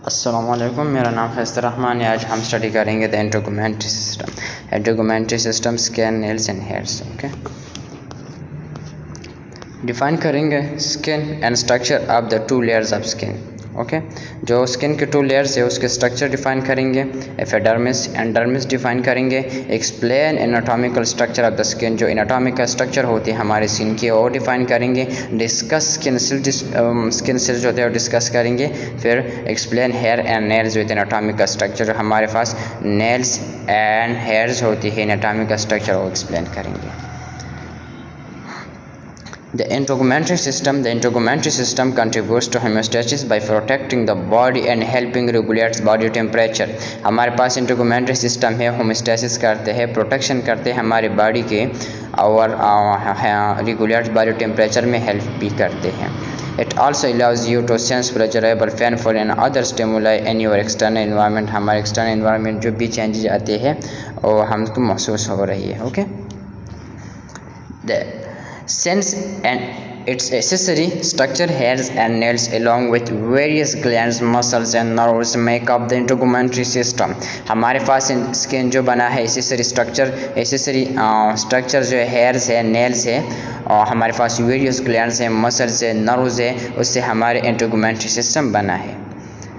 अस्सलामुअलैकुम, मेरा नाम फैज़ल रहमान है। आज हम स्टडी करेंगे the integumentary system. Integumentary system skin, nails and hairs. Okay, define करेंगे skin and structure of the two layers of skin. Okay, जो स्किन के टू लेयर्स है उसके स्ट्रक्चर डिफाइन करेंगे, एपिडर्मिस एंड डर्मिस डिफाइन करेंगे। Explain anatomical structure of the skin, जो anatomical structure होती है हमारे स्किन की वो डिफाइन करेंगे। डिस्कस स्किन सेल्स जो होते हैं वो डिस्कस करेंगे। फिर explain hair and nails with anatomical structure, जो हमारे पास नेल्स एंड हेयर्स होती है एनाटॉमिकल स्ट्रक्चर वो एक्सप्लेन करेंगे। The integumentary system contributes to homeostasis by protecting the body and helping regulate body temperature। हमारे पास इंट्रोगुमेंट्री सिस्टम है, होमोस्टेसिस करते हैं, प्रोटेक्शन करते हैं हमारे बॉडी के और रेगुलेट बॉडी टेम्परेचर में हेल्प भी करते हैं। It also allows you to sense pleasurable, painful and other stimuli in your external environment। हमारे एक्सटर्नल environment जो भी चेंजेस आते हैं वो हमको महसूस हो रही है। Okay, The sense and its accessory structure, hairs and nails along with various glands, muscles and nerves make up the integumentary system। हमारे पास स्किन जो बना है एसेसरी स्ट्रक्चर जो है हेयर्स है, नेल्स है और हमारे पास वेरियस ग्लैंड्स है, मसल्स है, नर्व्स है, उससे हमारे इंट्रोगुमेंट्री सिस्टम बना है।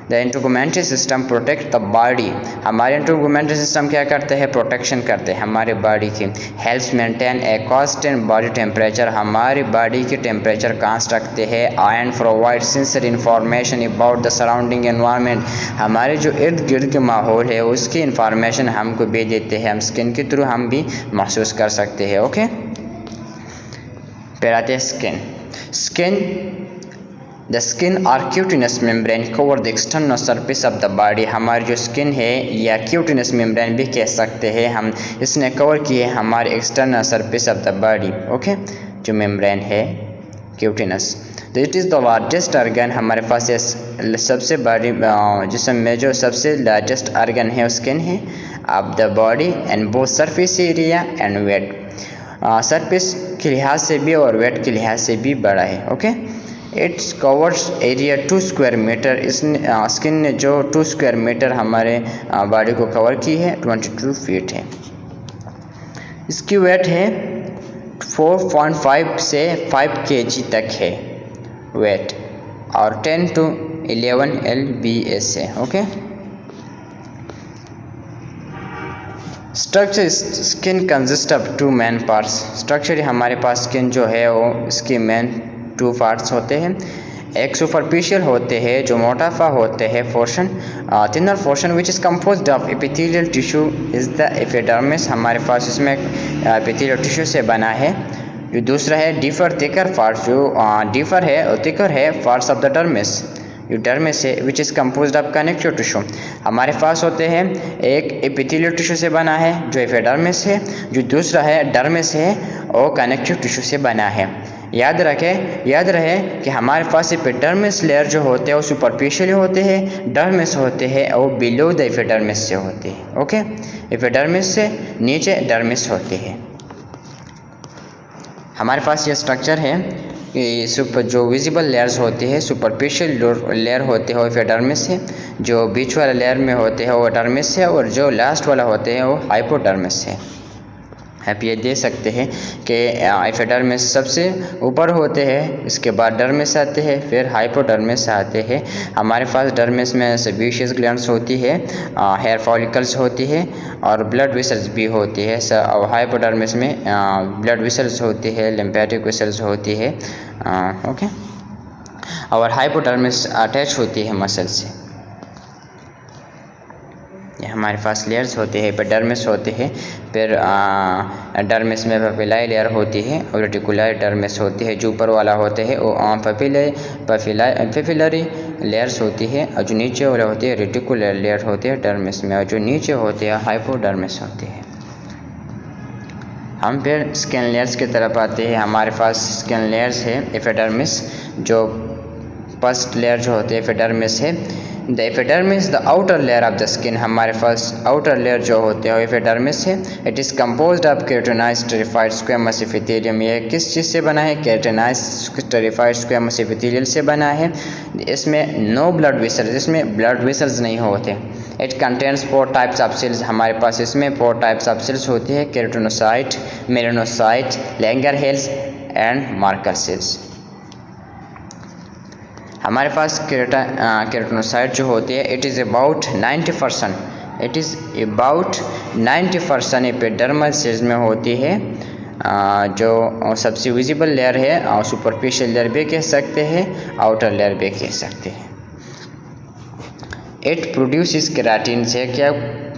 The integumentary system protect the body. हमारे इंट्रोगुमेंट्री सिस्टम क्या करते हैं? प्रोटेक्शन करते हैं हमारे बॉडी की। Helps maintain a constant body temperature, हमारी बॉडी की टेम्परेचर कांस्ट रखते हैं। And provide sensory information about the surrounding environment, हमारे जो इर्द गिर्द के माहौल है उसकी इंफॉर्मेशन हमको भी देते हैं, हम स्किन के थ्रू हम भी महसूस कर सकते हैं। ओके, फिर आते हैं skin. The skin or cutaneous membrane cover the external surface of the body। हमारी जो स्किन है या cutaneous membrane भी कह सकते हैं हम, इसने कवर की है हमारे external surface of the body. Okay, जो मेम्ब्रेन है cutaneous, तो it is the largest organ. हमारे पास सबसे बड़ी जिस्म में जो सबसे लार्जेस्ट ऑर्गन है स्किन है of the body and both surface area and weight, surface के लिहाज से भी और वेट के लिहाज से भी बड़ा है। Okay, its covers area 2 square metre. इस स्किन ने जो 2 स्क्वायर मीटर हमारे बॉडी को कवर की है 22 फीट है। इसकी वेट है 4.5 से 5 kg तक है वेट और 10 to 11 lbs है। Okay, structure skin consist of 2 main parts. Structure हमारे पास स्किन जो है वो इसके मेन 2 पार्ट्स होते हैं। एक सुपरफिशियल होते हैं जो मोटाफा होते हैं portion, thinner portion which is composed of epithelial tissue is the epidermis. हमारे पास इसमें एपिथेलियल टिश्यू से बना है। जो दूसरा है डीफर थिकर पार्ट, जो डीफर है और थिकर है पार्ट्स ऑफ द डर्मिस, जो डर्मिस है which is composed of connective tissue. हमारे पास होते हैं एक एपिथेलियल टिश्यू से बना है जो एपिडर्मिस है, जो दूसरा है डर्मिस है और कनेक्टिव टिश्यू से बना है। याद रहे कि हमारे पास एपिडर्मिस लेयर जो होते हैं वो सुपरफिशियल होते हैं, डर्मिस होते हैं और बिलो द एपिडर्मिस से होते हैं। ओके, एपिडर्मिस से नीचे डर्मिस होते हैं। हमारे पास ये स्ट्रक्चर है कि जो विजिबल लेयर्स होती है सुपरफिशियल लेयर होते हैं वो एपिडर्मिस है, जो बीच वाला लेयर में होते हैं वो डर्मिस है और जो लास्ट वाला होते हैं वो हाइपोडर्मिस है। आप ये दे सकते हैं कि एपिडर्मिस सबसे ऊपर होते हैं, इसके बाद डर्मिस आते हैं, फिर हाइपोडर्मिस आते हैं। हमारे पास डर्मिस में सेबेशियस ग्लैंड्स होती है, हेयर फॉलिकल्स होती है और ब्लड वेसल्स भी होती है। और हाइपोडर्मिस में ब्लड वेसल्स होती है, लिम्फेटिक वेसल्स होती है। ओके, और हाइपोडर्मिस अटैच होती है मसल से। हमारे पास लेयर्स होते हैं, एपिडर्मिस होते हैं, फिर डर्मिस में पेपिलाई लेयर होती है और रेटिकुलर डर्मिस होती है। जो ऊपर वाला होते हैं वो पेपिलरी लेयर्स होती है और जो नीचे वाला होती है रेटिकुलर लेयर होती है डर्मिस में, और जो नीचे होते हैं हाइपोडर्मिस होती है। हम फिर स्किन लेयर्स की तरफ आते हैं। हमारे पास स्किन लेयर्स है एपिडर्मिस जो फर्स्ट लेयर जो होती है एपिडर्मिस है। The epidermis the outer layer of the skin, हमारे पास आउटर लेयर जो होते हैं एपिडर्मिस है। It is composed of keratinised stratified squamous epithelium. ये किस चीज़ से बना है? केराटिनाइज्ड टेरिफाइड स्क्वेमस एपिथेलियल से बना है। इसमें नो ब्लड वेसल्स, इसमें ब्लड वेसल्स नहीं होते। It contains 4 types of cells, हमारे पास इसमें 4 टाइप्स ऑफ सेल्स होती है, keratinocyte, melanocyte, Langerhans and Merkel cells. हमारे पास केराटिनोसाइट जो होती है it is about 90% epidermal cells में होती है, जो सबसे विजिबल लेयर है और सुपरफिशियल लेयर भी कह सकते हैं, आउटर लेयर भी कह सकते हैं। इट प्रोड्यूस केराटिन से क्या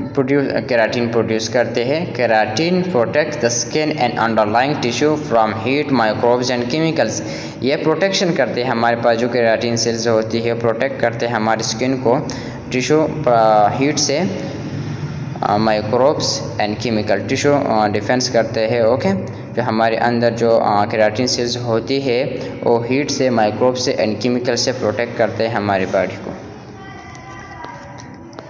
केराटिन प्रोड्यूस करते हैं? Keratin protect the skin and underlying tissue from heat, microbes and chemicals. ये प्रोटेक्शन करते हैं, हमारे पास जो केराटिन सेल्स होती है प्रोटेक्ट करते हैं हमारी स्किन को टिश्यू हीट से, microbes and chemical, tissue defence करते हैं। ओके, जो हमारे अंदर जो केराटिन सेल्स होती है वो हीट से, माइक्रोब से एंड केमिकल से प्रोटेक्ट करते हैं हमारी बॉडी को।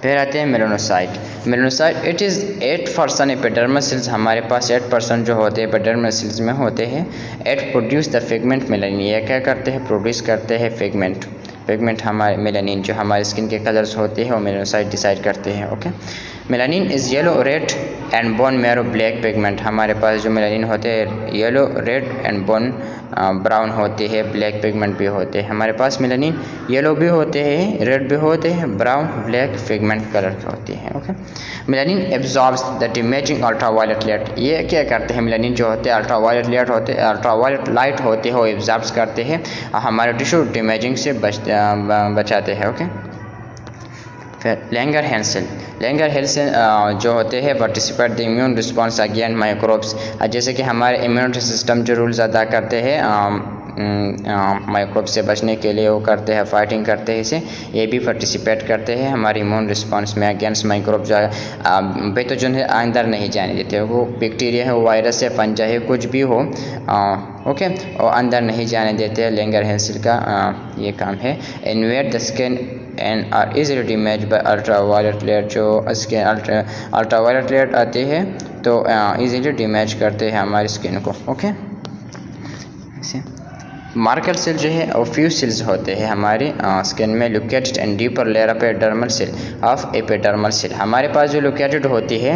फिर आते हैं melanocyte. Melanocyte it is 8% epidermal cells, हमारे पास 8% जो होते हैं एपिडर्मल सेल्स में होते हैं। It produce the pigment melanin, ये क्या करते हैं? प्रोड्यूस करते हैं पिगमेंट हमारे मेलानिन, जो हमारे स्किन के कलर्स होते हैं वो मेलानोसाइट डिसाइड करते हैं। Okay, melanin is yellow, red and bone marrow black pigment, हमारे पास जो मेलानिन होते हैं yellow, red and bone brown होते हैं, ब्लैक पिगमेंट भी होते हैं। हमारे पास मेलानिन येलो भी होते हैं, रेड भी होते हैं, ब्राउन, ब्लैक पिगमेंट कलर के होते हैं। Okay, melanin absorbs the damaging ultraviolet light, ये क्या करते हैं? मेलानिन जो होते हैं अल्ट्रावायलेट लाइट होते हैं, अल्ट्रावायलेट लाइट होते हैं वो एब्जॉर्ब्स करते हैं और हमारे टिश्यू डैमेजिंग से बचाते हैं। ओके, फिर लैंगरहैंस सेल जो होते हैं participate the immune response against microbes, जैसे कि हमारे इम्यून सिस्टम जो रूल्स अदा करते हैं माइक्रोब से बचने के लिए वो करते हैं, फाइटिंग करते हैं, इसे ये भी पार्टिसिपेट करते हैं हमारे इम्यून रिस्पॉन्स में अगेंस्ट माइक्रोब, जो पैथोजन है अंदर नहीं जाने देते, वो बैक्टीरिया है, वो वायरस है, पंजा है, कुछ भी हो ओके, और अंदर नहीं जाने देते। लैंगरहैंस सेल का ये काम है। Invade the skin and are easily damage by ultraviolet layer, जो स्किन अल्ट्रावायलेट लेयर आती है तो इजीली डैमेज करते हैं हमारी स्किन को। ओके, ऐसे मार्कर सेल जो है और फ्यू सेल्स होते हैं हमारे स्किन में, located and deeper layer of epidermal cell. हमारे पास जो लोकेटेड होती है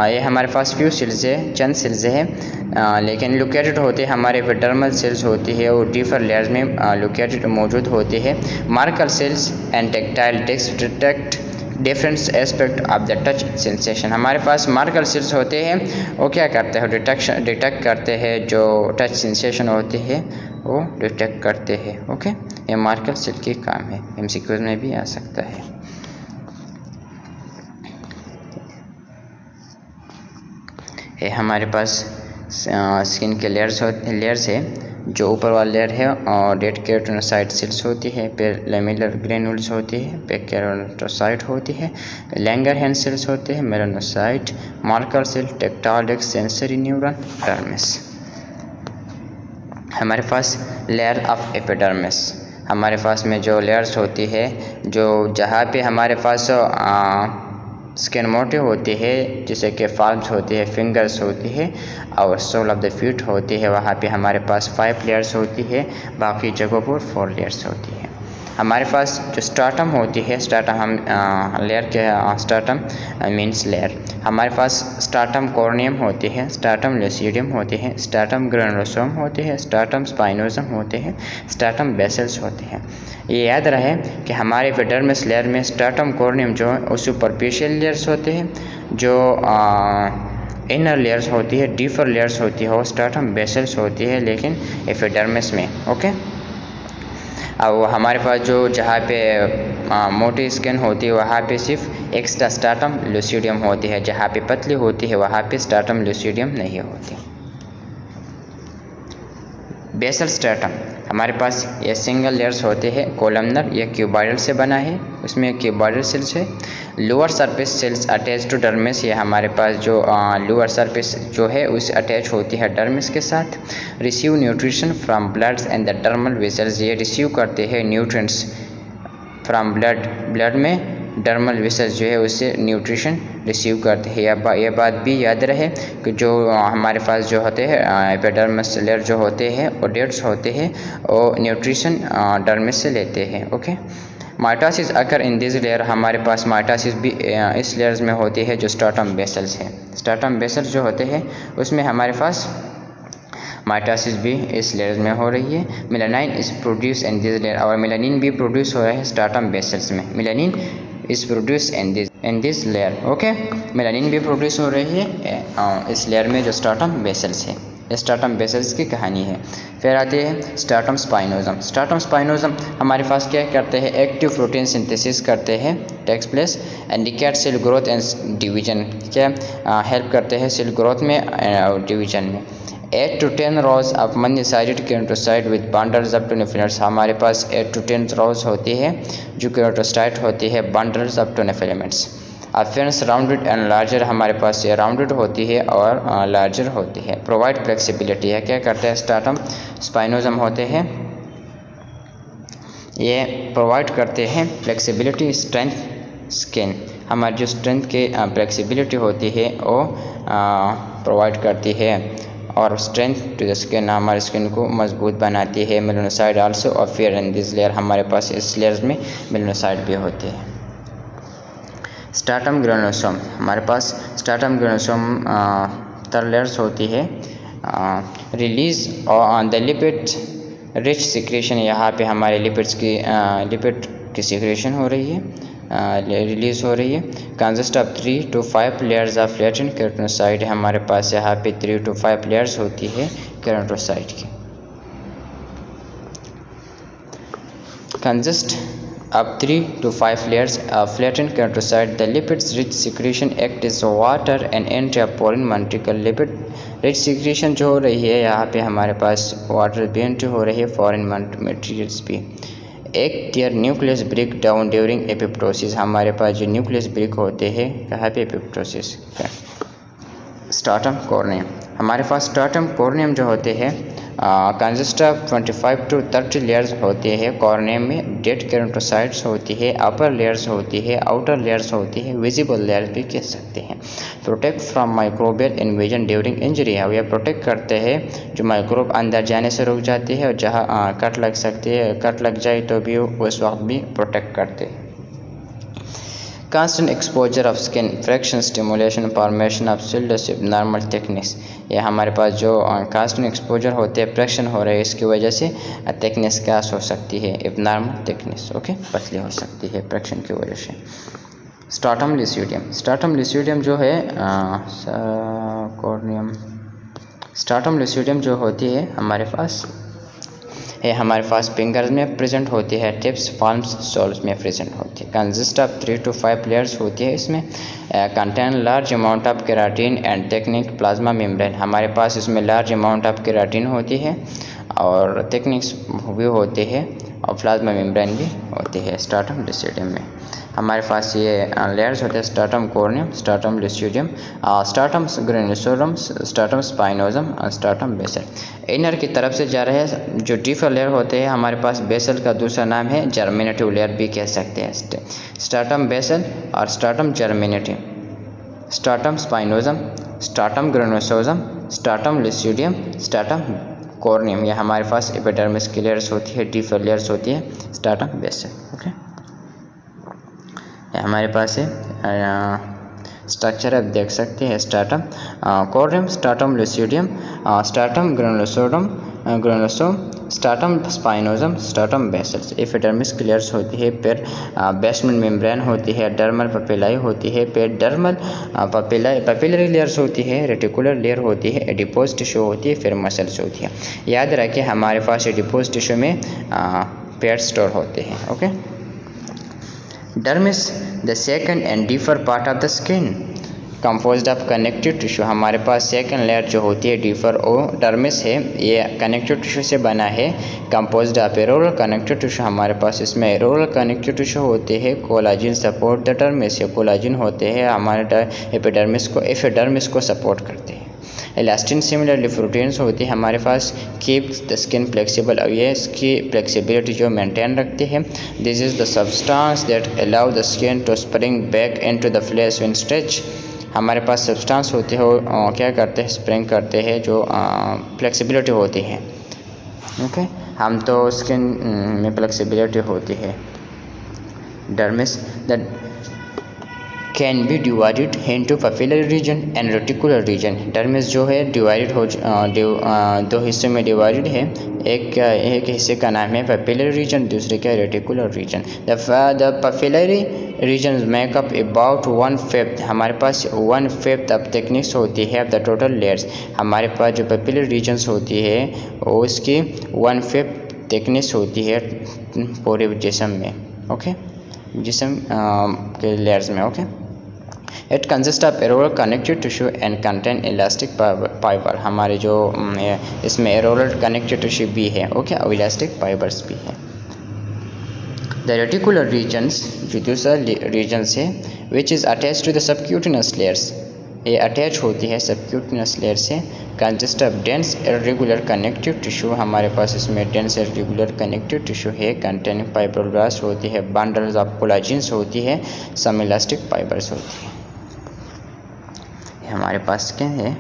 ये हमारे पास फ्यू सेल्स है, चंद सेल्स है, लेकिन लोकेटेड होते हैं हमारे एपिडर्मल सेल्स होती है वो डीपर लेयर्स में लोकेटेड मौजूद होती है। Marker cells and tactile detect different aspect of the touch sensation. हमारे पास मार्कर सेल्स होते हैं वो क्या करते हैं? डिटेक्ट करते हैं जो टच सेंसेशन होती है वो डिटेक्ट करते हैं। ओके, ये मार्कर सेल के काम है, एमसीक्यूज में भी आ सकता है। ये हमारे पास स्किन के लेयर्स है, जो ऊपर वाला लेयर है और डेड केराटिनोसाइट सेल्स होती है, फिर लेमिलर ग्रेन्यूल्स होती है, फिर केराटिनोसाइट होती है, लैंगरहैंस सेल्स होते हैं, melanocyte, marker cell, tactile sensory neuron, epidermis. हमारे पास लेयर ऑफ एपिडर्मिस, हमारे पास में जो लेयर्स होती है, जो जहाँ पे हमारे पास स्किन मोटी होती है, जैसे कि पाल्म्स होती है, फिंगर्स होती है और सोल ऑफ द फीट होती है, वहाँ पे हमारे पास 5 लेयर्स होती है, बाकी जगहों पर 4 लेयर्स होती है। हमारे पास जो स्ट्राटम होती है, स्ट्राटम हम लेयर के स्ट्राटम मीन्स लेयर, हमारे पास स्ट्राटम कॉर्नियम होती है, स्ट्राटम लूसिडियम होती है, स्ट्राटम ग्रेनुलोसोम होती है, स्ट्राटम स्पाइनोसम होते हैं, स्ट्राटम बेसल्स होते हैं। ये याद रहे कि हमारे एपिडर्मिस लेयर में स्ट्राटम कॉर्नियम जो है वो सुपरफिशियल लेयर्स होते हैं, जो इनर लेयर्स होती है, डीपर लेयर्स होती है वो स्ट्राटम बेसल्स होती है, लेकिन एपिडर्मिस में। ओके, अब हमारे पास जो जहाँ पे मोटी स्किन होती है वहाँ पे सिर्फ एक्स्ट्रा स्ट्राटम लूसिडियम होती है, जहाँ पे पतली होती है वहाँ पे स्ट्राटम लूसिडियम नहीं होती। बेसल स्ट्राटम, हमारे पास ये सिंगल लेयर्स होते हैं, कॉलमनर, ये क्यूबॉइडल से बना है, उसमें क्यूबॉइडल सेल्स है। Lower surface cells attach to dermis, ये हमारे पास जो लोअर सरफेस जो है उस अटैच होती है डर्मिस के साथ। Receive nutrition from bloods and the dermal vessels, ये रिसीव करते हैं न्यूट्रिएंट्स फ्रॉम ब्लड में डर्मल वेसल्स जो है उससे न्यूट्रिशन रिसीव करते हैं। यह बात भी याद रहे कि जो हमारे पास जो होते हैं एपिडर्मिस लेयर जो होते हैं ओडेट्स होते हैं और न्यूट्रिशन डर्मिस से लेते हैं। Okay, mitosis occur in this layer, हमारे पास माइटोसिस भी इस लेयर्स में होती है जो स्ट्रैटम बेसल्स है। स्ट्रैटम बेसल्स जो होते हैं उसमें हमारे पास माइटोसिस भी इस लेयर में हो रही है। Melanin is produce in this layer, और मेलानिन भी प्रोड्यूस हो रहा है स्ट्रैटम बेसल्स में। Melanin is produce in this layer. Okay, melanin भी प्रोड्यूस हो रही है इस लेयर में जो स्ट्रैटम बेसल्स है। स्ट्रैटम बेसल्स की कहानी है। फिर आती है स्ट्रैटम स्पाइनोजम। स्ट्रैटम स्पाइनोजम हमारे पास क्या करते हैं, एक्टिव प्रोटीन सिंथेसिस करते हैं, takes place, indicate cell growth and division, क्या हेल्प करते हैं सेल ग्रोथ में और डिवीजन में। 8 to 10 rows of many-sided keratinocyte with bundles of tunnel, हमारे पास 8 to 10 rows होती है जो केराटोसाइट होती है bundles of tunnel filaments। Appearance rounded and larger, हमारे पास ये राउंडेड होती है और लार्जर होती है। प्रोवाइड फ्लेक्सिबिलिटी है, क्या करते हैं स्ट्रैटम स्पाइनोजम होते हैं ये प्रोवाइड करते हैं फ्लेक्सिबिलिटी, स्ट्रेंथ, स्किन, हमारी जो स्ट्रेंथ के फ्लेक्सिबिलिटी होती है वो प्रोवाइड करती है और स्ट्रेंथ टू द स्किन, हमारे स्किन को मजबूत बनाती है। Melanocyte also appear in this layer, हमारे पास इस लेयर में मेलानोसाइट भी होते हैं। स्ट्रैटम ग्रेनुलोसोम, हमारे पास स्ट्रैटम ग्रेनुलोसोम तर लेयर्स होती है। Release on the lipid rich secretion, यहाँ पे हमारे लिपिड की सिक्रेशन हो रही है, रिलीज हो रही है। Consist of 3 to 5 layers of latent keratinocyte, हमारे पास यहाँ पे 3 to 5 लेयर्स होती है केराटिनोसाइट की। Consist of 3 to 5 layers of latent keratinocyte, the lipids rich secretion act as water and anti-porine ventricle। Lipid rich secretion जो हो रही है यहाँ पे हमारे पास वाटर भी एंट्री हो रही है, फॉरेन मटेरियल्स भी। एक tier nucleus break down during apoptosis, हमारे पास जो न्यूक्लियस ब्रेक होते हैं कहाँ पे, एपिप्टोसिस। स्ट्रैटम कॉर्नियम, हमारे पास स्ट्रैटम कॉर्नियम जो होते हैं कंसिस्ट ऑफ 25 to 30 लेयर्स होते हैं। कॉर्नियम में डेड केराटिनोसाइट्स होती है, अपर लेयर्स होती है, आउटर लेयर्स होती है, विजिबल लेयर्स भी कह सकते हैं। Protect from microbial invasion during injury, यह प्रोटेक्ट करते हैं जो माइक्रोब अंदर जाने से रुक जाती है और जहाँ कट लग सकती है, कट लग जाए तो भी उस वक्त भी प्रोटेक्ट करते हैं। Constant exposure of skin friction stimulation formation of cellulose abnormal thickness, ये हमारे पास जो constant exposure होते हैं, फ्रिक्शन हो रहे हैं, इसकी वजह से थिकनेस क्या हो सकती है, एब्नॉर्मल थिकनेस। ओके, पतली हो सकती है फ्रिक्शन की वजह से। स्ट्रैटम लुसिडियम, स्ट्रैटम लुसिडियम जो है कॉर्नियम, स्ट्रैटम लुसिडियम जो होती है हमारे पास फिंगर्स में प्रेजेंट होती है, टिप्स, पाल्म्स, सोल्स में प्रेजेंट होती है। कंसिस्ट ऑफ 3 to 5 लेयर्स होती है, इसमें contain large amount of keratin and technique plasma membrane, हमारे पास इसमें लार्ज अमाउंट ऑफ केराटिन होती है और टेक्निक्स भी होते हैं और प्लाज्मा मेम्ब्रेन भी होती है। स्ट्रैटम लुसिडियम में हमारे पास ये लेयर्स होते हैं, stratum corneum, stratum lucidum, stratum granulosum, stratum spinosum और स्ट्रैटम बेसल। इनर की तरफ से जा रहे हैं जो डीपर लेयर होते हैं, हमारे पास बेसल का दूसरा नाम है जर्मिनेटिव लेयर भी कह सकते हैं। स्ट्रैटम बेसल और stratum germinativum, stratum spinosum, stratum granulosum, stratum lucidum, stratum corneum, ये हमारे पास एपिडर्मिस की लेयर्स होती है, डीपर लेयर्स होती है, स्ट्रैटम बेसल। ओके, हमारे पास है स्ट्रक्चर आप देख सकते हैं, stratum corneum, stratum lucidum, stratum granulosum, stratum spinosum, stratum basals, epidermis की लेयर्स होती है। फिर बेसमेंट मेम्ब्रेन होती है, डर्मल पपिलाई होती है, फिर डर्मल पपिलरी लेयर्स होती है, रेटिकुलर लेयर होती है, एडिपोज टिश्यू होती है, फिर मसल्स होती है। याद रखिए हमारे पास एडिपोज टिश्यू में फैट स्टोर होते हैं। Okay, dermis the second and deeper part of the skin, composed of connective tissue. हमारे पास सेकंड लेयर जो होती है डर्मिस है, ये कनेक्टिव टिश्यू से बना है। Composed of areolar connective tissue, हमारे पास इसमें एरोरल कनेक्टिव टिश्यू होते हैं। कोलाजिन सपोर्ट द डर्मिस, ये कोलाजिन होते हैं हमारे एपिडर्मिस को सपोर्ट करते हैं। इलास्टिन सिमिलरली प्रोटीन्स होती है हमारे पास, कीप द स्किन फ्लेक्सिबल, अब ये इसकी फ्लेक्सिबिलिटी जो मेंटेन रखती है। This is the substance that allow the skin to spring back into the flesh when stretch. हमारे पास सब्सटेंस होते हैं वो क्या करते हैं, स्प्रिंग करते हैं, जो फ्लेक्सिबिलिटी होती है। ओके, हम तो स्किन में फ्लेक्सिबिलिटी होती है। Dermis the can be divided into papillary region and reticular region. Dermis जो है डिवाइडेड दो हिस्सों में डिवाइडेड है। एक हिस्से का नाम है पेपिलरी रीजन, दूसरे का reticular region. The papillary region make up about 1/5, हमारे पास 1/5 अब थिकनेस होती है ऑफ द टोटल लेयर्स। हमारे पास जो पेपिलरी रीजन्स होती है वो उसकी 1/5 थिकनेस होती है पूरे जिस्म में। ओके, जिस्म के लेयर्स में। Okay, it consist of areolar connective tissue and contain elastic fiber. हमारे जो इसमें एरोरल कनेक्टिव टिश्यू भी है, ओके, और इलास्टिक फाइबर्स भी है। द रेटिकुलर रीजन्स जो दूसरा रीजन्स है, which is attach to the subcutaneous layers, ये अटैच होती है सबक्यूटिनस लेयर से। Consist of dense irregular connective tissue, हमारे पास इसमें डेंस इरेगुलर कनेक्टिव टिश्यू है। कंटेनिंग फाइब्रोब्लास्ट होती है, बंडल्स ऑफ कोलाजिन्स होती है, सम इलास्टिक फाइबर्स होती है। हमारे पास क्या है,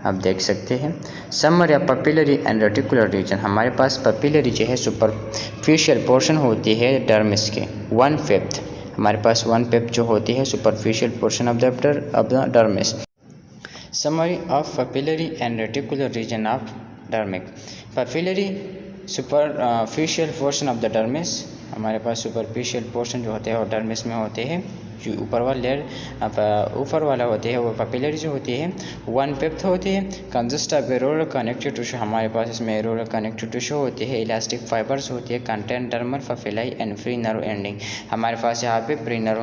आप देख सकते हैं। Summary of papillary and reticular region, हमारे पास पेपिलरी जो है सुपरफिशियल पोर्शन होती है डर्मिस के 1/5, हमारे पास 1/5 जो होती है superficial portion of the dermis. Summary of papillary and reticular region of dermis. Papillary superficial portion of the dermis, हमारे पास सुपरफिशियल पोर्शन जो होते हैं वो डर्मिस में होते हैं। जो ऊपर वाला लेयर ऊपर वाला होते हैं वो पेपिलरी जो होती है 1/5 होती है। Consist of areolar connective tissue, हमारे पास इसमें एरोरल कनेक्टिव टिश्यू होती है। इलास्टिक फाइबर्स होती है। Contain dermal papillae and free nerve ending, हमारे पास यहाँ पे प्री नर्व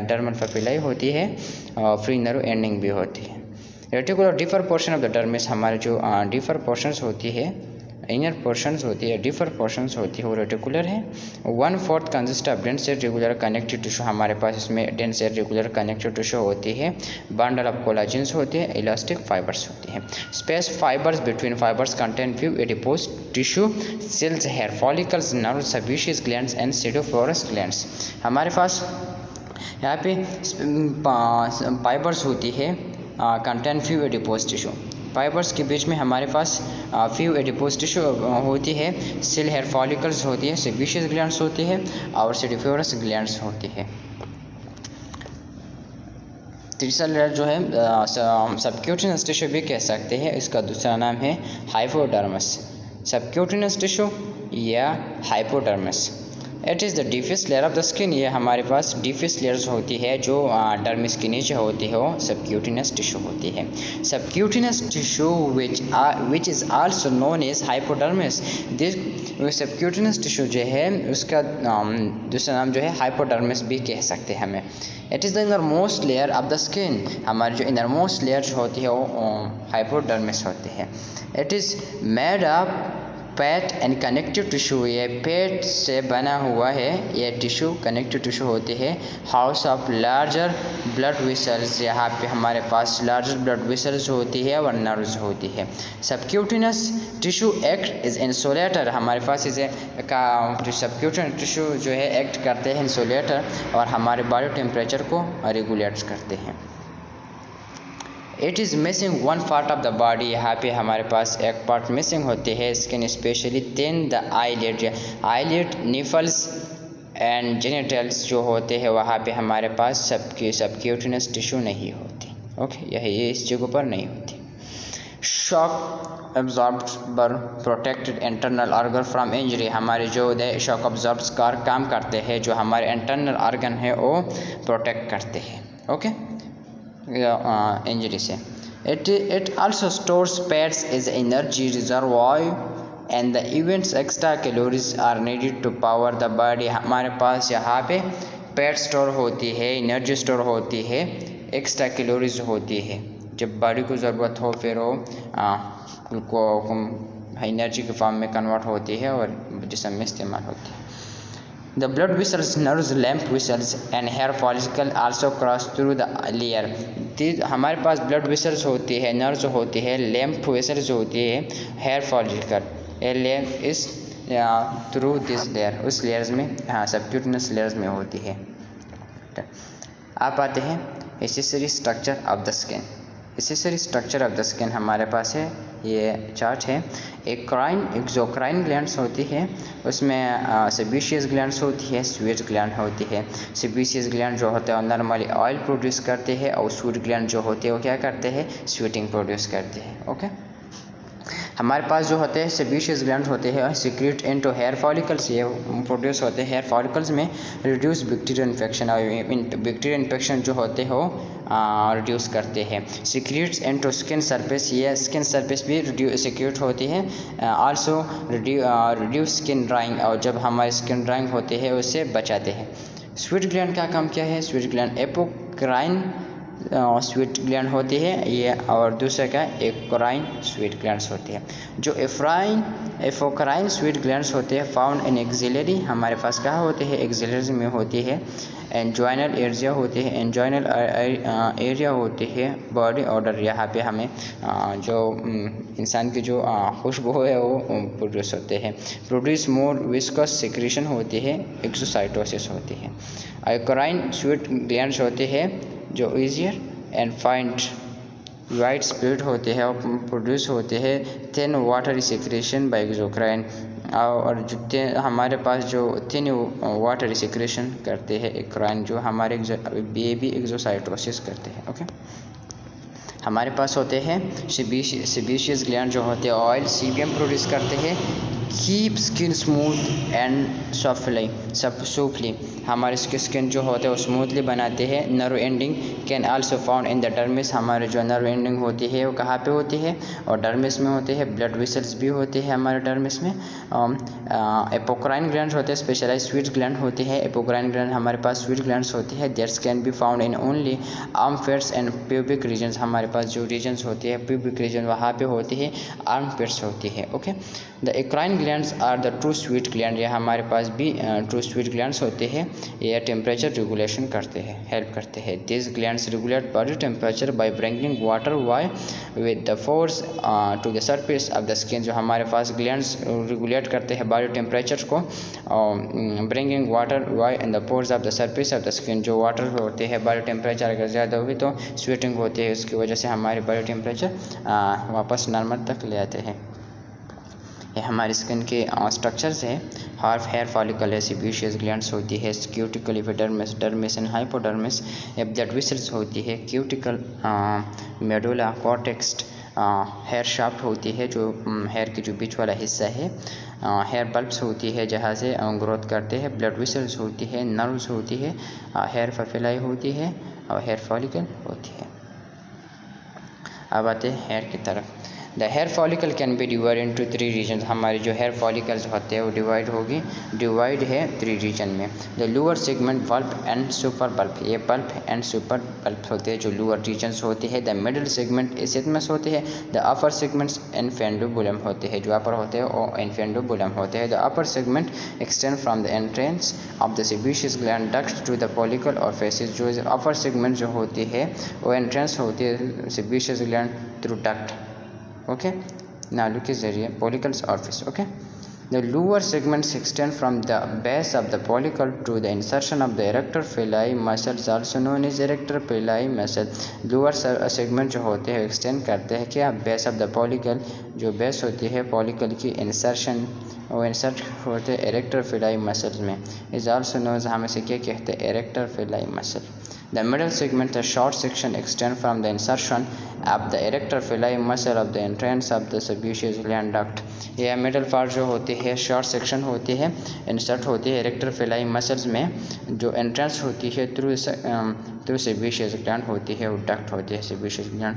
डर्मल पेपिलाई होती है और फ्री नर्व एंडिंग भी होती है। Reticular differ portion of the dermis, हमारे जो डिफर पोर्शंस होती है, इनर पोर्शंस होती है, डिफर पोर्शंस होती है, वो रेटिकुलर है। 1/4 consist of dense regular connective tissue, हमारे पास इसमें डेंस रेगुलर कनेक्टिव टिश्यू होती है। बंडल ऑफ कोलाजिन्स होते हैं, इलास्टिक फाइबर्स होती हैं। Space fibers between fibers contain few adipose tissue cells, hair follicles, nerve, sebaceous glands and sudoriferous glands. हमारे पास यहाँ पे फाइबर्स होती है, contain few adipose tissue, fibers के बीच में हमारे पास फ्यू एडिपोज टिश्यू होती है। सेल हेयर फॉलिकल्स होती है, सेबेशियस ग्लैंड्स होती है और सीडोफ्लोरस ग्लैंड्स होती है। तीसरा लेयर जो है सबक्यूटिनस टिश्यू भी कह सकते हैं, इसका दूसरा नाम है हाइपोडर्मस। सबक्यूटिनस टिश्यू या hypodermis, it is the deepest layer of the skin, ये हमारे पास डीफेस्ट लेयर्स होती है जो डर्मिस के नीचे होती है, वो सबक्यूटिनस टिश्यू होती है। Subcutaneous tissue which is also known as hypodermis, this subcutaneous tissue जो है उसका दूसरा नाम जो है हाइपोडर्मिस भी कह सकते हैं हमें। It is the inner most layer of the skin, हमारी जो इनर मोस्ट लेयर जो होती है वो हाइपोडर्मिस होती है। It is made of fat and connective tissue, ये फैट से बना हुआ है, ये टिश्यू कनेक्टिव टिश्यू होती है। House of larger blood vessels, यहाँ पे हमारे पास लार्जर ब्लड वेसल्स होती है और नर्व्स होती है। Subcutaneous tissue act is insulator, हमारे पास इसे का सबक्यूटिनस टिश्यू जो है एक्ट करते हैं इंसुलेटर और हमारे बॉडी टेम्परेचर को रेगुलेट करते हैं। It is missing one part of the body, यहाँ पे हमारे पास एक पार्ट मिसिंग होते हैं skin specially then the eyelid nipples and genitals जो होते हैं वहाँ पे हमारे पास सबक्यूटिनस टिश्यू नहीं होती। ओके, यही इस जगह पर नहीं होती। Shock absorber protected internal organ from injury, हमारे जो शॉक एब्जॉर्बर काम करते हैं, जो हमारे इंटरनल ऑर्गन है वो प्रोटेक्ट करते हैं। ओके, इंजरी से। It also stores fats as energy reservoir and the events extra calories are needed to power the body, हमारे पास यहाँ पे फैट स्टोर होती है, एनर्जी स्टोर होती है एक्स्ट्रा कैलोरीज होती है। जब बॉडी को ज़रूरत हो फिर वो एनर्जी के फॉर्म में कन्वर्ट होती है और जिस्म में इस्तेमाल होती है। The blood vessels, nerves, lymph vessels and hair follicle also cross through the layer. हमारे पास ब्लड वेसल्स होती है, नर्व्स होती है, लैम्प वेसल्स होती है, हेयर फॉलिकल इस थ्रू दिस लेयर, उस लेयर्स में सबक्यूटेनियस लेयर्स में होती है। आप आते हैं accessory structure of the skin. Accessory structure of the skin हमारे पास है, ये चार्ट है। एक्सोक्राइन ग्लैंड्स होती है, उसमें सेबेशियस ग्लैंड्स होती है, स्वेट ग्लैंड होती है। सेबेशियस ग्लैंड जो होते हैं नॉर्मली ऑयल प्रोड्यूस करते हैं और स्वेट ग्लैंड जो होते हैं वो क्या करते हैं, स्वेटिंग प्रोड्यूस करते हैं। ओके, हमारे पास जो होते हैं सेबेशियस ग्लैंड होते हैं सिक्रेट इनटू हेयर फॉलिकल्स, ये प्रोड्यूस होते हैं हेयर फॉलिकल्स में, रिड्यूस बैक्टीरियल इन्फेक्शन और बैक्टीरियल इन्फेक्शन जो होते हो रिड्यूस करते हैं। सिक्रेट्स इनटू स्किन सरफेस, ये स्किन सरफेस भी सिक्रेट होती है। आल्सो रिड्यूस स्किन ड्राइंग, और जब हमारी स्किन ड्राइंग होती है उससे बचाते हैं। स्वेट ग्लैंड का काम क्या है, sweat gland apocrine sweat gland होती है ये, और दूसरे का एक्राइन स्वेट ग्लैंड्स होती है। जो एपोक्राइन स्वेट ग्लैंड्स होते हैं फाउंड इन एक्सिलरी, हमारे पास कहाँ होते हैं, एक्सिलरी में होती है। एंजॉइनल एरिया होते हैं, एंजॉइनल एरिया होती है बॉडी ऑर्डर, यहाँ पे हमें जो इंसान की जो खुशबू है वो प्रोड्यूस होते हैं। प्रोड्यूस मोर विस्कस सिक्रेशन होती है, एक्सोसाइटोसिस होती है। एक्राइन स्वेट ग्लैंड्स होते हैं जो easier and find white split होते हैं और प्रोड्यूस होते हैं thin watery secretion by exocrine, और जो हमारे पास जो थिन वाटरी सिक्रेशन करते हैं एक्राइन, जो हमारे बेबी एक्सोसाइटोसिस करते हैं। ओके, हमारे पास होते हैं सेबेशियस ग्लैंड जो होते हैं ऑयल सीबीएम प्रोड्यूस करते हैं। Keep skin smooth and softly, हमारे स्किन जो होते हैं वो स्मूथली बनाते हैं। Nerve ending can also found in the dermis, हमारे जो नर्व एंडिंग होती है वो कहाँ पे होती है, और डर्मिस में होते हैं। ब्लड वेसल्स भी होते हैं हमारे डर्मिस में। एपोक्राइन ग्लैंड होते हैं, स्पेशलाइज स्वेट ग्लैंड होते हैं। एपोक्राइन ग्लैंड हमारे पास स्वेट ग्लैंड्स होती है। That's can be found in only armpits and pubic regions, हमारे पास जो रीजन्स होती है प्यूबिक रीजन वहाँ पे होती है, आर्म पेट्स होती है। Okay, the eccrine glands are the true sweat gland, ये हमारे पास भी ट्रू स्वेट ग्लैंड्स होते हैं। ये टेम्परेचर रेगुलेशन करते हैं, हेल्प करते हैं। This glands regulate body temperature by bringing water with the force to the surface of the skin, जो हमारे पास ग्लैंड्स रेगुलेट करते हैं बॉडी टेम्परेचर को, bringing water in the pores of the surface of the skin, जो water होते हैं body temperature अगर ज़्यादा हुई तो स्वेटिंग होती है, उसकी वजह से हमारी बॉडी टेम्परेचर वापस नॉर्मल तक ले आते हैं। ये हमारी स्किन के स्ट्रक्चर्स है। हाफ हेयर फॉलिकल है, सेबेशियस ग्लैंड्स होती है, cuticle, epidermis, dermis and hypodermis, blood vessels होती है, cuticle, medulla, cortex, hair shaft होती है जो हेयर की जो बीच वाला हिस्सा है, हेयर बल्ब्स होती है जहाँ से ग्रोथ करते हैं, ब्लड वेसल्स होती है, नर्व्स होती है, हेयर फफिलाई होती है और हेयर फॉलिकल होती है। अब आते हैं हेयर की तरफ। The hair follicle can be divide into 3 region, हमारे जो हेयर फॉलिकल्स होते हैं वो डिवाइड है 3 रीजन में। The lower segment bulb and super bulb, ये बल्ब एंड सुपर बल्ब होते हैं जो लोअर रीजन्स होते हैं। द मिडिल सेगमेंट इस्थिमस होते हैं। द अपर सेगमेंट्स इन्फेंडुबुलम होते हैं, जो अपर होते हैं वो इन्फेंडुबुलम होते हैं। The upper segment extend from the entrance of the sebaceous gland duct to the follicle orifice, जो अपर सेगमेंट जो होती है वो एंट्रेंस होती है sebaceous gland through duct. Okay, नालू के जरिए follicles or fish. Okay, the lower segments extend from the base of the follicle to the insertion of the erector pili muscles, also known as erector pili muscle. lower segment जो होते हैं extend करते हैं क्या, base of the follicle, जो base होती है follicle की insertion, वो insert होते हैं erector pili muscles में, is also known, हम इसे क्या कहते हैं, erector pili muscle. The middle segment, the short section, extend from the insertion of the erector pili muscle of the entrance of the sebaceous gland duct. यह middle part जो होती है short section होती है, insert होती है erector pili muscles में, जो entrance होती है through sebaceous gland होती है, वो duct होती है sebaceous gland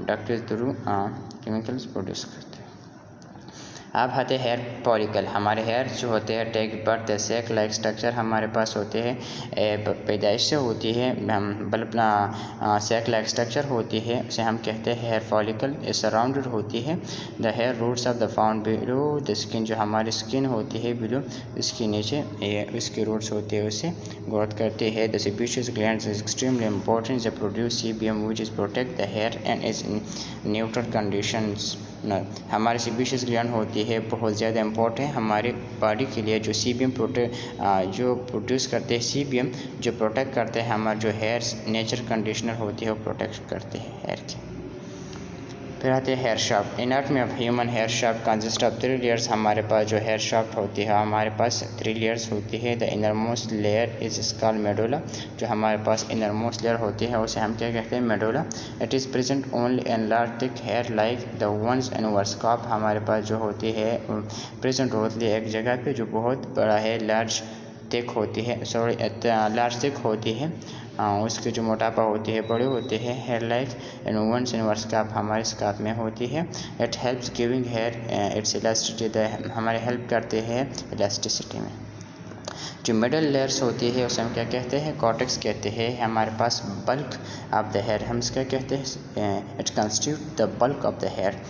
duct through chemicals produce करते हैं। अब आते हेयर फॉलिकल। हमारे हेयर जो होते हैं टेक बर्थ सेक लाइक स्ट्रक्चर हमारे पास होते हैं, पैदाइश से होती है, बल्ब सेक लाइक स्ट्रक्चर होती है, उसे हम कहते हैं हेयर फॉलिकल। सराउंडेड होती है the hair roots of the found below the skin, जो हमारी स्किन होती है बिलो इसके नीचे इसके रूट्स होते हैं उसे ग्रोथ करते हैं। The sebaceous glands is extremely important the produce sebum which is protect the hair and is neutral conditions. हमारी सेबेशियस ग्लैंड होती है बहुत ज़्यादा इम्पोर्टेंट है हमारे बॉडी के लिए, जो सीबियम जो प्रोड्यूस करते हैं, सीबियम जो प्रोटेक्ट करते हैं हमारे जो हेयर नेचर कंडीशनर होती है वो प्रोटेक्ट करते हैं हेयर की। फिर आते हैं hair shaft. Anatomy of human hair shaft consist of 3 layers. हमारे पास जो हेयर शाफ्ट होती है हमारे पास 3 लेयर्स होती है। The inner most layer is called medulla, जो हमारे पास इनर मोस्ट लेयर होती है उसे हम क्या कहते हैं, medulla. It is present only in large thick hair like the ones in our scalp. हमारे पास जो होती है प्रेजेंट होती है एक जगह पे जो बहुत बड़ा है, लार्ज थिक होती है, लार्ज थिक होती है, उसकी जो मोटापा होती है बड़े होते हैं, hair like and ones in scarf हमारे स्कार्फ में होती है। It helps giving hair its elasticity, हमारे हेल्प करते हैं इलास्टिसिटी में। जो मिडल लेयर्स होती है उसे हम क्या कहते हैं, कॉर्टेक्स कहते हैं। हमारे पास बल्क ऑफ द हेयर हम इसका कहते हैं, it constitute the bulk of the hair.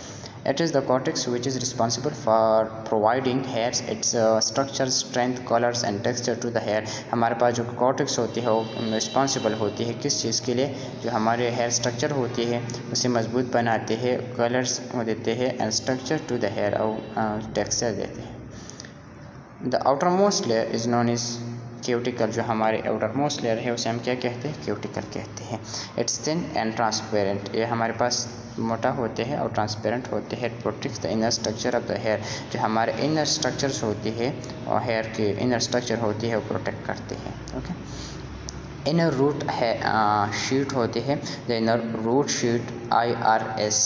It is the cortex which is responsible for providing hairs its structure, strength, colors and texture to the hair। हमारे पास जो कॉर्टेक्स होती है वो रिस्पॉन्सिबल होती है किस चीज़ के लिए, जो हमारे हेयर स्ट्रक्चर होती है उसे मजबूत बनाते हैं, कलर्स देते हैं and structure to the hair और टेक्सचर देते हैं। The outermost layer is known is cuticle, जो हमारे आउटर मोस्ट लेयर है उसे हम क्या कहते हैं, क्यूटिकल कहते हैं। इट्स थिन एंड ट्रांसपेरेंट, ये हमारे पास मोटा होते हैं और ट्रांसपेरेंट होते हैं। Protects the inner structure of the hair, जो हमारे इनर स्ट्रक्चर्स होती है और हेयर के इनर स्ट्रक्चर होती है वो प्रोटेक्ट करते हैं। ओके। इनर रूट है शीट होती है, the inner root sheath IRS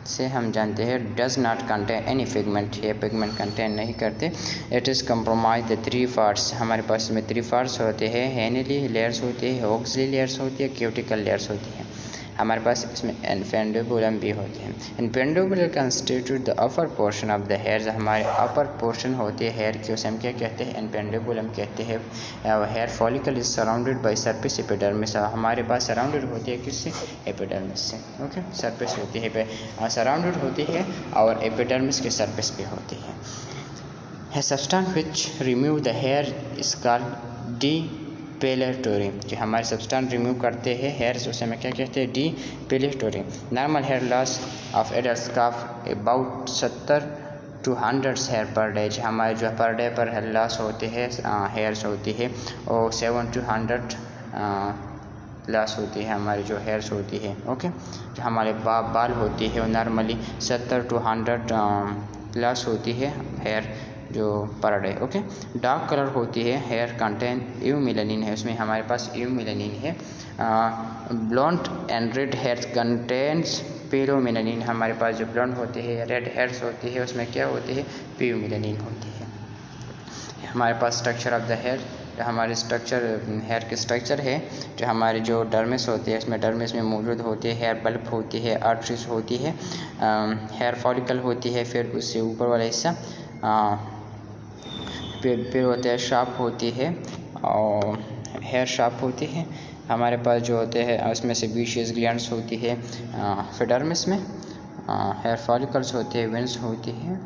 से हम जानते हैं does not contain any pigment, ये पिगमेंट कंटेन नहीं करते। It is compromise the 3 parts, हमारे पास में 3 पार्ट्स होते हैं, हेनिली लेयर्स होती है, ऑक्सिलरी लेयर्स होती है, क्यूटिकल लेयर्स होती है। हमारे पास इसमें इन्फेंडिबुलम भी होते हैं। Infundibulum constitute the upper portion of the hair, हमारे अपर पोर्शन होती है हेयर की उसे हम क्या कहते हैं, इन्फेंडिबुलम कहते हैं। Hair follicle is surrounded by surface epidermis, हमारे पास सराउंडेड होती है किससे, एपिडर्मिस से। ओके, सरफेस होती है सराउंडेड होती है और एपिडर्मिस के सरफेस पे होती है। है substance which remove the hair is called depilatory, जो हमारे सब्सटेंस रिमूव करते हैं हेयर से उसे हम क्या कहते हैं, depilatory. Normal hair loss of adult scalp about 70 to 100 hair per day, जो हमारे जो पर डे पर हेयर लॉस होते हैं हेयर्स होती है और 7 to 100 लॉस होती है हमारी जो हेयर्स होती है। ओके, जो हमारे बाल होती है वो नॉर्मली 70 to 100 लॉस होती है हेयर जो per day. Okay, dark colour होती है हेयर कंटेन यूमिलेनिन है, उसमें हमारे पास यूमिलेनिन है। Blonde and red hair contains pheomelanin, हमारे पास जो ब्लॉन्ड होती है रेड हेयर्स होती है उसमें क्या होती है, पीरोमिलेनिन होती है। हमारे पास स्ट्रक्चर ऑफ द हेयर, हमारे स्ट्रक्चर हेयर के स्ट्रक्चर है, जो हमारी जो डर्मिस होती है इसमें डर्मिस में मौजूद होती है, हेयर बल्ब होती है, आर्टरीज होती है, हेयर फॉलिकल होती है, फिर उससे ऊपर वाला हिस्सा फिर होता है शाफ्ट होती है और हेयर शाफ्ट होती है। हमारे पास जो होते हैं उसमें से सेबेशियस ग्लैंड्स होती है एपिडर्मिस में, हेयर फॉलिकल्स होते हैं, वेन्स होती है,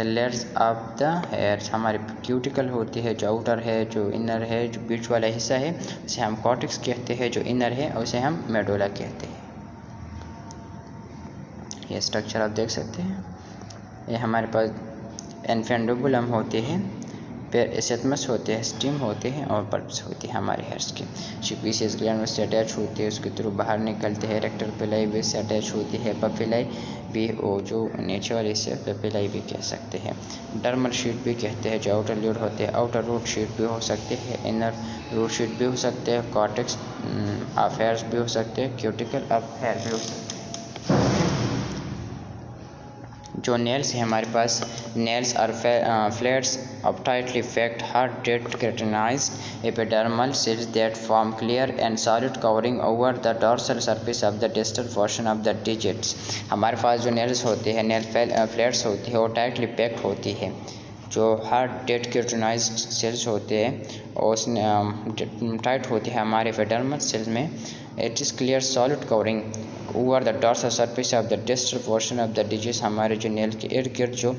लेयर्स ऑफ द हेयर हमारे क्यूटिकल होती है, जो आउटर है, जो इनर है, जो बीच वाला हिस्सा है उसे हम कॉर्टेक्स कहते हैं, जो इनर है उसे हम मेडुला कहते हैं। ये स्ट्रक्चर आप देख सकते हैं। ये हमारे पास इन्फेंडिबुलम होते हैं, फिर एसेटमस होते हैं, स्टीम होते हैं और बल्ब्स होती है हमारे हेयर्स की। सेबेशियस ग्लैंड उससे अटैच होती है, उसके थ्रू बाहर निकलते हैं। रेक्टल पिलाई भी से अटैच होती है, पपिलाई भी, वो जो नीचे वाले से पपिलाई भी कह सकते हैं। डर्मल शीट भी कहते हैं, जो आउटर लीड होते हैं, आउटर रूट शीट भी हो सकते हैं, इनर रूट शीट भी हो सकते हैं, कॉर्टेक्स ऑफ हेयर्स भी हो सकते हैं, क्यूटिकल ऑफ हेयर भी हो सकते हैं। जो नेल्स है हमारे पास, nails are flats of tightly packed hard-hit keratinized epidermal cells that form clear and solid covering over the dorsal surface of the distal portion of the digits। हमारे पास जो नेल्स होते हैं, नेल फ्लैट्स होती है, वो टाइटली पैक्ड होती है। जो हार्ड डेड केराटिनाइज्ड सेल्स होते हैं उस टाइट होती है हमारे एपिडर्मल सेल्स में। It is clear solid covering over the dorsal surface of the distal portion of the digits. हमारे जो नेल के इर्द गिर्द जो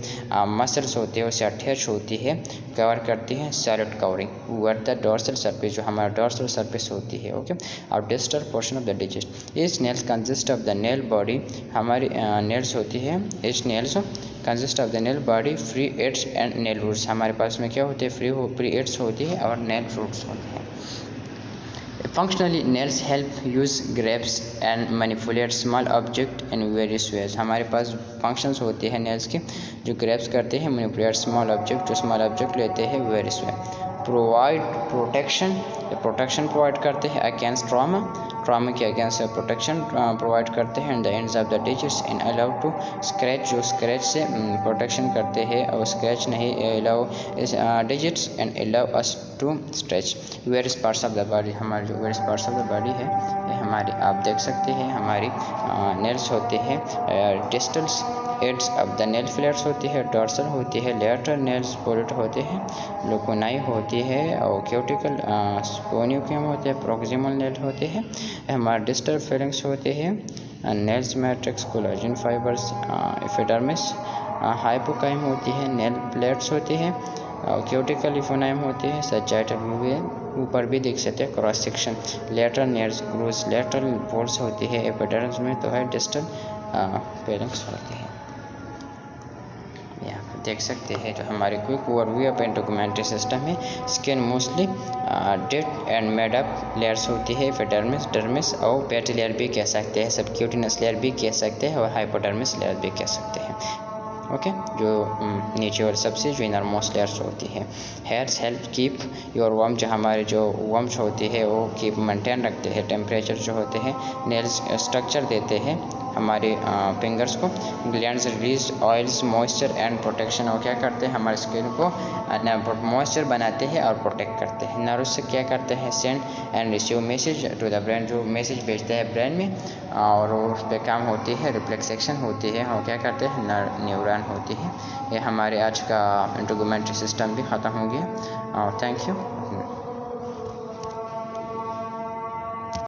मसल्स होते हैं उससे अटैच होती है, कवर करती है solid covering over the dorsal surface, जो हमारा डॉर्सल सरफेस होती है, ओके, और distal portion of the digit. इस nails consist of the nail body, हमारी नेल्स होती है, इस nails consist of the nail body, free edges and nail roots. हमारे पास में क्या होते हैं, फ्री एड्स होती है और नेल रूट्स होते हैं। Functionally nails help use grabs and manipulate small object in various ways. हमारे पास फंक्शंस होते हैं नेल्स के, जो ग्रैब्स करते हैं, मैनिपुलेट स्मॉल ऑब्जेक्ट, जो स्मॉल ऑब्जेक्ट लेते हैं various way. Provide protection provide करते हैं अगेंस्ट ट्रॉमा के अगेंस्ट प्रोटेक्शन प्रोवाइड करते हैं। The ends of the digits in allow to scratch, जो स्क्रैच से प्रोटेक्शन करते हैं और स्क्रैच नहीं allow digits and allow us to stretch. Various parts of the body, हमारे जो various parts of the body है ये हमारी आप देख सकते हैं, हमारी नेल्स होते हैं, distals edges of the nail flats होती है, डॉर्सल होती है, लेटरल नेल्स पोलिट होते हैं, लोकोनाई होती है और क्यूटिकल स्पोनियोकियम होते हैं, प्रोक्सिमल नेल होते हैं, हमारे डिस्टल फेलिंग्स होते हैं, nails matrix, collagen fibres, epidermis, हाइपोकाइम होती है, नेल प्लेट्स होती है, क्यूटिकल इफोनाइम होती है, सजाइटल यूवेल ऊपर भी देख सकते हैं cross section, lateral nails grooves, lateral poles होती है, एपिडर्मिस में तो है डिस्टल फेलिंग्स होती है। देख सकते हैं जो हमारे क्विक ओवरव्यू ऑफ इंटेगुमेंटरी सिस्टम है। Skin mostly dead and made up layers होती है, एपिडर्मिस, डर्मिस और पैटी लेयर भी कह सकते हैं, सबक्यूटेनियस लेयर भी कह सकते हैं और हाइपोडर्मिस लेयर भी कह सकते हैं, ओके, जो नीचे और सबसे जो इनरमोस्ट लेयर्स होती है। Hairs help keep your worm, जो हमारे जो वर्म्स होती है वो कीप मेंटेन रखते हैं टेम्परेचर जो होते हैं। नेल्स स्ट्रक्चर देते हैं हमारे फिंगर्स को। Glands release oils, moisture and protection, और क्या करते हैं हमारे स्किन को मॉइस्चर बनाते हैं और प्रोटेक्ट करते हैं। नर्व्स से क्या करते हैं, send and receive message to the brain, जो मैसेज भेजते हैं ब्रेन में और उस पर काम होती है, रिफ्लेक्सेशन होती है और क्या करते हैं न्यूरॉन होती है। ये हमारे आज का इंटेगुमेंटरी सिस्टम भी ख़त्म हो गया और थैंक यू।